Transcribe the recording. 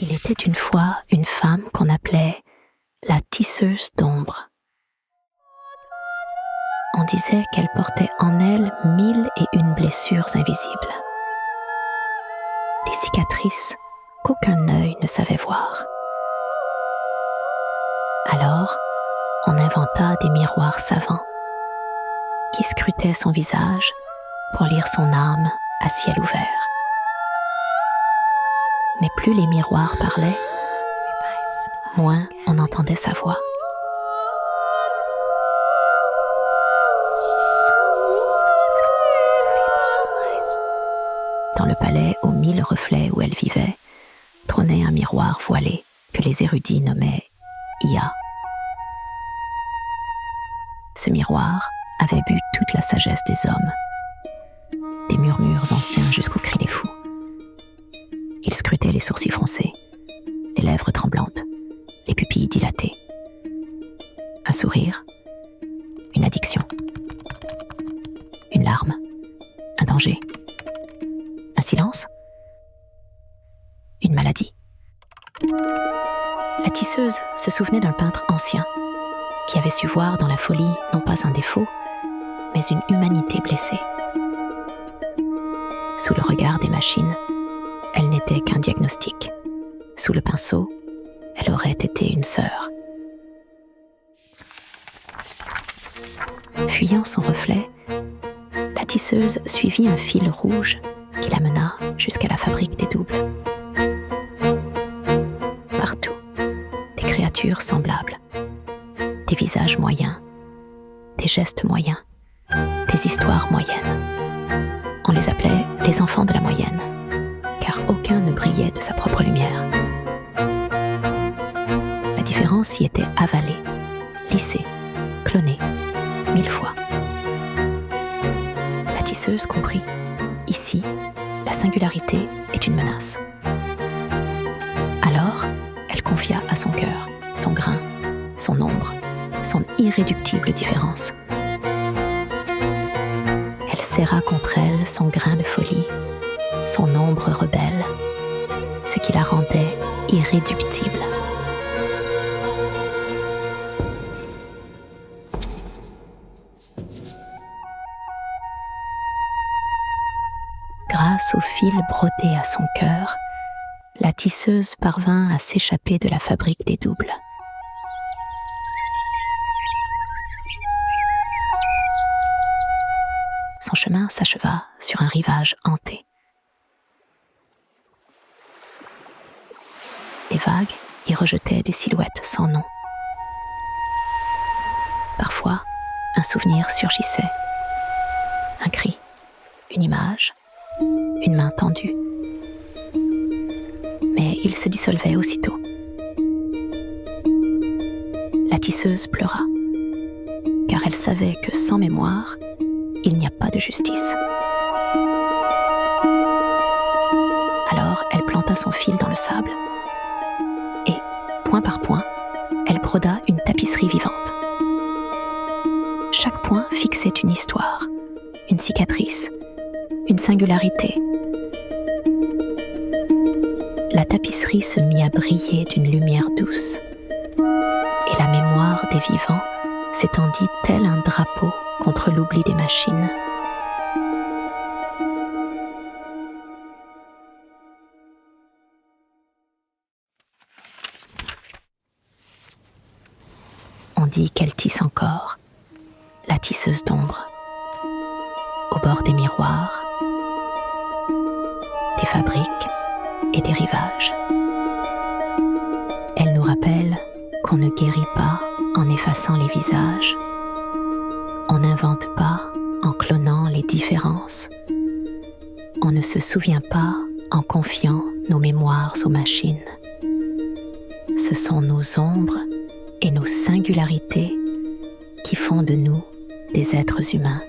Il était une fois une femme qu'on appelait la tisseuse d'ombre. On disait qu'elle portait en elle 1001 blessures invisibles. Des cicatrices qu'aucun œil ne savait voir. Alors, on inventa des miroirs savants qui scrutaient son visage pour lire son âme à ciel ouvert. Mais plus les miroirs parlaient, moins on entendait sa voix. Dans le palais aux 1000 reflets où elle vivait, trônait un miroir voilé que les érudits nommaient Ia. Ce miroir avait bu toute la sagesse des hommes, des murmures anciens jusqu'aux cris des fous. Il scrutait les sourcils froncés, les lèvres tremblantes, les pupilles dilatées. Un sourire, une addiction, une larme, un danger, un silence, une maladie. La tisseuse se souvenait d'un peintre ancien qui avait su voir dans la folie non pas un défaut, mais une humanité blessée. Sous le regard des machines, elle n'était qu'un diagnostic. Sous le pinceau, elle aurait été une sœur. Fuyant son reflet, la tisseuse suivit un fil rouge qui la mena jusqu'à la fabrique des doubles. Partout, des créatures semblables, des visages moyens, des gestes moyens, des histoires moyennes. On les appelait les enfants de la moyenne, car aucun ne brillait de sa propre lumière. La différence y était avalée, lissée, clonée, 1000 fois. La tisseuse comprit, ici, la singularité est une menace. Alors, elle confia à son cœur, son grain, son ombre, son irréductible différence. Elle serra contre elle son grain de folie, son ombre rebelle, ce qui la rendait irréductible. Grâce au fil brodé à son cœur, la tisseuse parvint à s'échapper de la fabrique des doubles. Son chemin s'acheva sur un rivage hanté. Les vagues y rejetaient des silhouettes sans nom. Parfois, un souvenir surgissait. Un cri, une image, une main tendue. Mais il se dissolvait aussitôt. La tisseuse pleura, car elle savait que sans mémoire, il n'y a pas de justice. Alors, elle planta son fil dans le sable et, point par point, elle broda une tapisserie vivante. Chaque point fixait une histoire, une cicatrice, une singularité. La tapisserie se mit à briller d'une lumière douce et la mémoire des vivants s'étendit tel un drapeau contre l'oubli des machines. On dit qu'elle tisse encore, la tisseuse d'ombre, au bord des miroirs, des fabriques et des rivages. Elle nous rappelle qu'on ne guérit pas en effaçant les visages. On n'invente pas en clonant les différences. On ne se souvient pas en confiant nos mémoires aux machines. Ce sont nos ombres et nos singularités qui font de nous des êtres humains